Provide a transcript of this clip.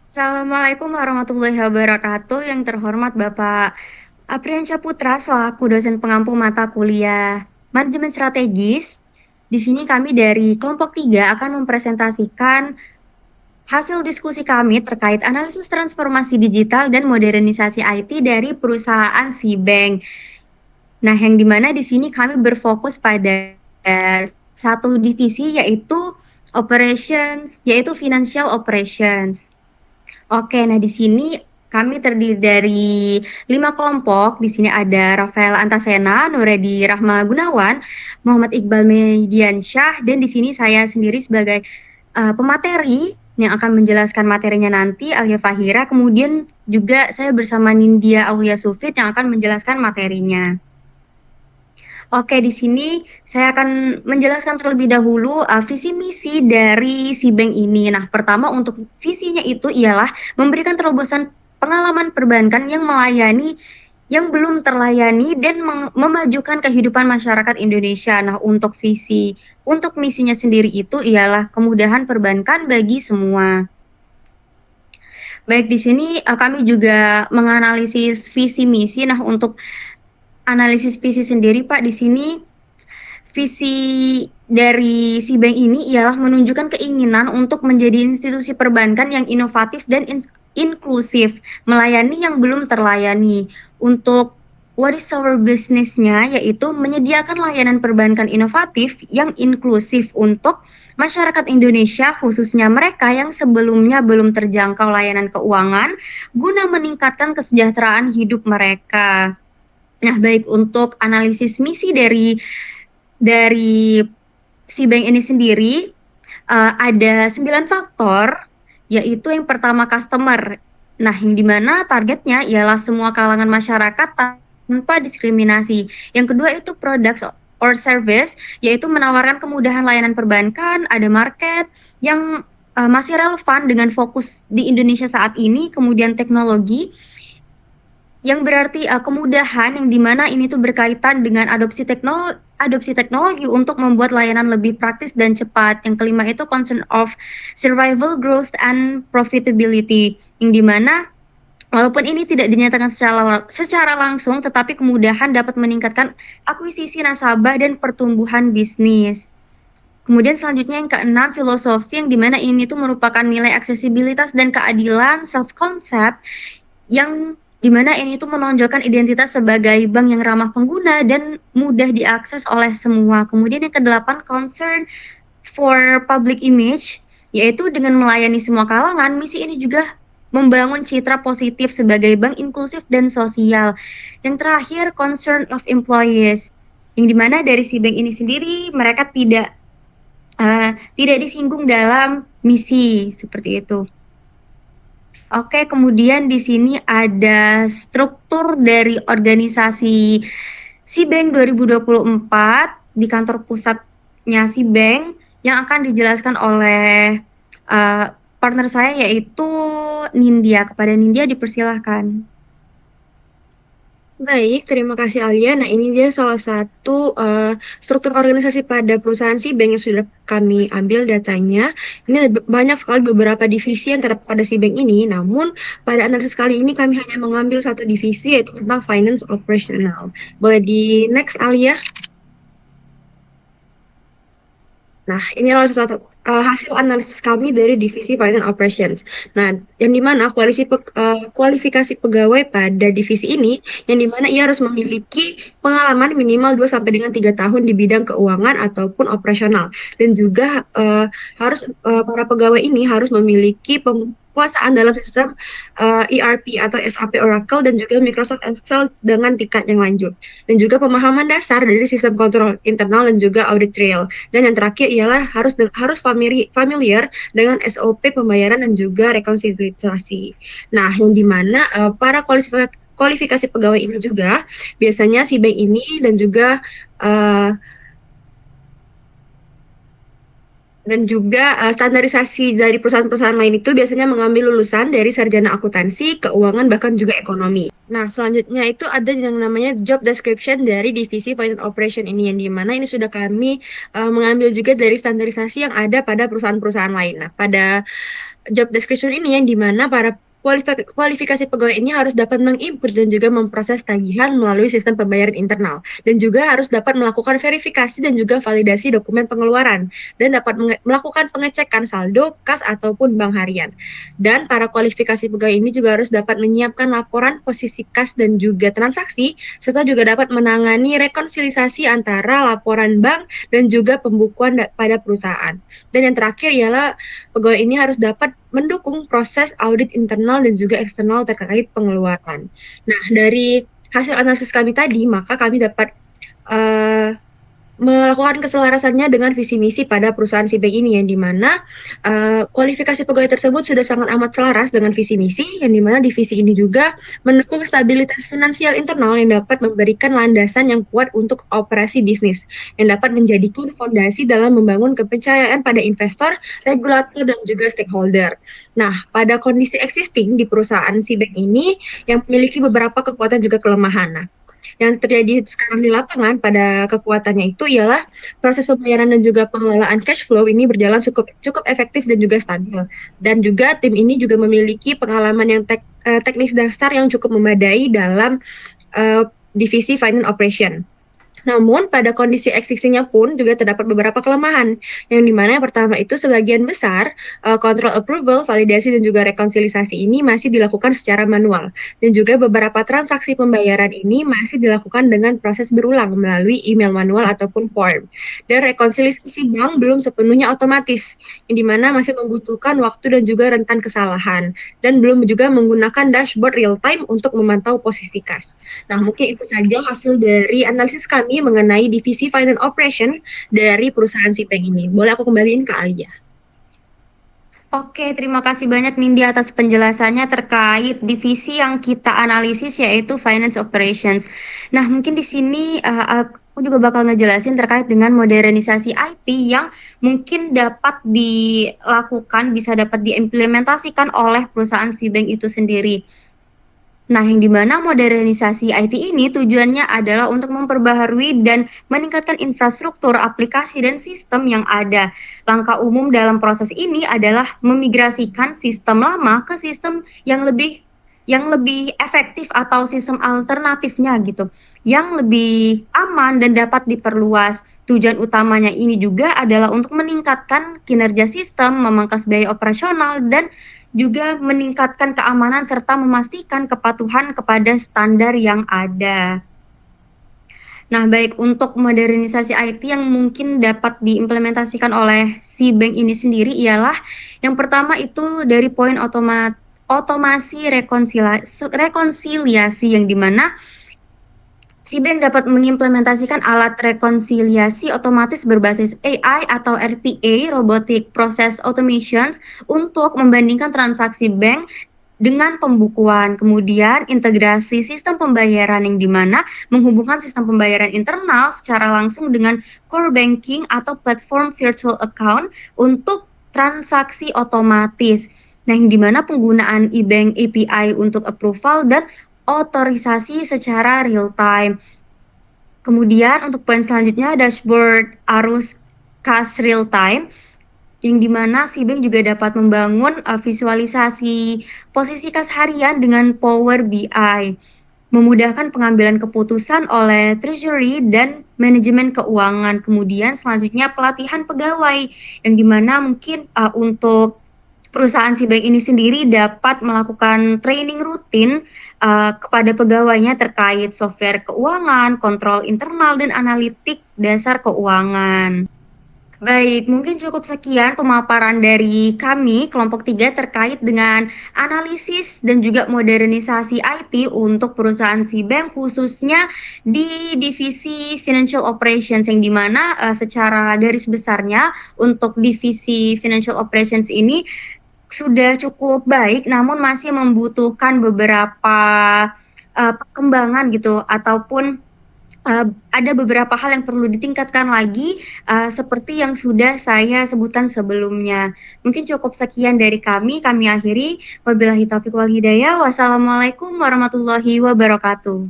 Assalamualaikum warahmatullahi wabarakatuh. Yang terhormat Bapak Apriansyah Putra selaku dosen pengampu mata kuliah Manajemen Strategis. Di sini kami dari kelompok 3 akan mempresentasikan hasil diskusi kami terkait analisis transformasi digital dan modernisasi IT dari perusahaan Cbank. Nah, yang dimana di sini kami berfokus pada satu divisi yaitu Financial Operations. Oke, nah di sini kami terdiri dari 5 kelompok. Di sini ada Rafael Antasena, Nuredi Rahma Gunawan, Muhammad Iqbal Mediansyah, dan di sini saya sendiri sebagai pemateri yang akan menjelaskan materinya nanti, Alia Fahira. Kemudian juga saya bersama Nindya Aulia Sufit yang akan menjelaskan materinya. Oke, di sini saya akan menjelaskan terlebih dahulu visi misi dari si bank ini. Nah, pertama untuk visinya itu ialah memberikan terobosan pengalaman perbankan yang melayani yang belum terlayani dan memajukan kehidupan masyarakat Indonesia. Nah, untuk misinya sendiri itu ialah kemudahan perbankan bagi semua. Baik, di sini kami juga menganalisis visi misi. Nah, untuk analisis visi sendiri, Pak, di sini visi dari si bank ini ialah menunjukkan keinginan untuk menjadi institusi perbankan yang inovatif dan inklusif, melayani yang belum terlayani. Untuk what is our business-nya, yaitu menyediakan layanan perbankan inovatif yang inklusif untuk masyarakat Indonesia, khususnya mereka yang sebelumnya belum terjangkau layanan keuangan, guna meningkatkan kesejahteraan hidup mereka. Nah, baik untuk analisis misi dari si bank ini sendiri ada 9 faktor, yaitu yang pertama customer. Nah, yang dimana targetnya ialah semua kalangan masyarakat tanpa diskriminasi. Yang kedua itu products or service, yaitu menawarkan kemudahan layanan perbankan, ada market yang masih relevan dengan fokus di Indonesia saat ini, kemudian teknologi, yang berarti kemudahan yang dimana ini tuh berkaitan dengan adopsi teknologi untuk membuat layanan lebih praktis dan cepat. Yang kelima itu concern of survival, growth, and profitability, yang dimana walaupun ini tidak dinyatakan secara langsung, tetapi kemudahan dapat meningkatkan akuisisi nasabah dan pertumbuhan bisnis. Kemudian selanjutnya yang keenam, filosofi, yang dimana ini tuh merupakan nilai aksesibilitas dan keadilan, self-concept, yang dimana ini tuh menonjolkan identitas sebagai bank yang ramah pengguna dan mudah diakses oleh semua. Kemudian yang kedelapan, concern for public image, yaitu dengan melayani semua kalangan. Misi ini juga membangun citra positif sebagai bank inklusif dan sosial. Yang terakhir, concern of employees, yang dimana dari si bank ini sendiri mereka tidak disinggung dalam misi seperti itu. Oke, kemudian di sini ada struktur dari organisasi Cbank 2024 di kantor pusatnya Cbank yang akan dijelaskan oleh partner saya yaitu Nindya. Kepada Nindya dipersilahkan. Baik, terima kasih Alia. Nah, ini dia salah satu struktur organisasi pada perusahaan Cbank yang sudah kami ambil datanya. Ini ada banyak sekali beberapa divisi yang terdapat pada Cbank ini. Namun, pada analisis kali ini kami hanya mengambil satu divisi yaitu tentang finance operational. Boleh di next Alia? Nah, ini adalah satu hasil analisis kami dari divisi Finance Operations. Nah, yang dimana kualifikasi pegawai pada divisi ini, yang dimana ia harus memiliki pengalaman minimal 2 sampai dengan 3 tahun di bidang keuangan ataupun operasional. Dan juga para pegawai ini harus memiliki penguasaan dalam sistem ERP atau SAP Oracle dan juga Microsoft Excel dengan tingkat yang lanjut. Dan juga pemahaman dasar dari sistem kontrol internal dan juga audit trail. Dan yang terakhir ialah harus familiar dengan SOP pembayaran dan juga rekonsiliasi. Nah, yang dimana para kualifikasi pegawai ini juga biasanya si bank ini dan juga standarisasi dari perusahaan-perusahaan lain itu biasanya mengambil lulusan dari sarjana akuntansi, keuangan, bahkan juga ekonomi. Nah, selanjutnya itu ada yang namanya job description dari divisi finance operation ini, yang dimana ini sudah kami mengambil juga dari standarisasi yang ada pada perusahaan-perusahaan lain. Nah, pada job description ini yang dimana para kualifikasi pegawai ini harus dapat menginput dan juga memproses tagihan melalui sistem pembayaran internal dan juga harus dapat melakukan verifikasi dan juga validasi dokumen pengeluaran dan dapat melakukan pengecekan saldo, kas ataupun bank harian. Dan para kualifikasi pegawai ini juga harus dapat menyiapkan laporan posisi kas dan juga transaksi serta juga dapat menangani rekonsiliasi antara laporan bank dan juga pembukuan pada perusahaan. Dan yang terakhir ialah pegawai ini harus dapat mendukung proses audit internal dan juga eksternal terkait pengeluaran. Nah, dari hasil analisis kami tadi, maka kami dapat uh, melakukan keselarasannya dengan visi misi pada perusahaan si bank ini yang dimana kualifikasi pegawai tersebut sudah sangat amat selaras dengan visi misi yang dimana divisi ini juga mendukung stabilitas finansial internal yang dapat memberikan landasan yang kuat untuk operasi bisnis yang dapat menjadikan fondasi dalam membangun kepercayaan pada investor, regulator dan juga stakeholder. Nah, pada kondisi existing di perusahaan si bank ini yang memiliki beberapa kekuatan juga kelemahan. Nah, yang terjadi sekarang di lapangan pada kekuatannya itu ialah proses pembayaran dan juga pengelolaan cash flow ini berjalan cukup efektif dan juga stabil. Dan juga tim ini juga memiliki pengalaman yang teknis dasar yang cukup memadai dalam divisi finance operation. Namun pada kondisi existingnya pun juga terdapat beberapa kelemahan, yang dimana yang pertama itu sebagian besar kontrol approval, validasi dan juga rekonsiliasi ini masih dilakukan secara manual, dan juga beberapa transaksi pembayaran ini masih dilakukan dengan proses berulang melalui email manual ataupun form. Dan rekonsiliasi bank belum sepenuhnya otomatis, yang dimana masih membutuhkan waktu dan juga rentan kesalahan, dan belum juga menggunakan dashboard real time untuk memantau posisi kas. Nah, mungkin itu saja hasil dari analisis kami mengenai divisi finance operation dari perusahaan Sipeng ini. Boleh aku kembaliin ke Alia? Oke, terima kasih banyak Nindi atas penjelasannya terkait divisi yang kita analisis yaitu Finance Operations. Nah, mungkin di sini aku juga bakal ngejelasin terkait dengan modernisasi IT yang mungkin dapat dilakukan, bisa dapat diimplementasikan oleh perusahaan Sibank itu sendiri. Nah, yang dimana modernisasi IT ini tujuannya adalah untuk memperbaharui dan meningkatkan infrastruktur, aplikasi, dan sistem yang ada. Langkah umum dalam proses ini adalah memigrasikan sistem lama ke sistem yang lebih efektif atau sistem alternatifnya gitu, yang lebih aman dan dapat diperluas. Tujuan utamanya ini juga adalah untuk meningkatkan kinerja sistem, memangkas biaya operasional, dan juga meningkatkan keamanan serta memastikan kepatuhan kepada standar yang ada. Nah, baik untuk modernisasi IT yang mungkin dapat diimplementasikan oleh si bank ini sendiri ialah yang pertama itu dari poin otomasi rekonsiliasi yang dimana Sibank dapat mengimplementasikan alat rekonsiliasi otomatis berbasis AI atau RPA (Robotic Process Automations) untuk membandingkan transaksi bank dengan pembukuan. Kemudian integrasi sistem pembayaran yang dimana menghubungkan sistem pembayaran internal secara langsung dengan core banking atau platform virtual account untuk transaksi otomatis. Nah, yang dimana penggunaan e-bank API untuk approval dan otorisasi secara real time. Kemudian untuk poin selanjutnya dashboard arus kas real time yang dimana si bank juga dapat membangun visualisasi posisi kas harian dengan Power BI, memudahkan pengambilan keputusan oleh treasury dan manajemen keuangan. Kemudian selanjutnya pelatihan pegawai yang dimana mungkin untuk perusahaan si bank ini sendiri dapat melakukan training rutin kepada pegawainya terkait software keuangan, kontrol internal, dan analitik dasar keuangan. Baik, mungkin cukup sekian pemaparan dari kami, kelompok 3 terkait dengan analisis dan juga modernisasi IT untuk perusahaan Sibank, khususnya di divisi Financial Operations, yang dimana secara garis besarnya untuk divisi Financial Operations ini sudah cukup baik, namun masih membutuhkan beberapa perkembangan gitu, ataupun ada beberapa hal yang perlu ditingkatkan lagi, seperti yang sudah saya sebutkan sebelumnya. Mungkin cukup sekian dari kami akhiri. Wabillahi taufiq wal hidayah. Wassalamualaikum warahmatullahi wabarakatuh.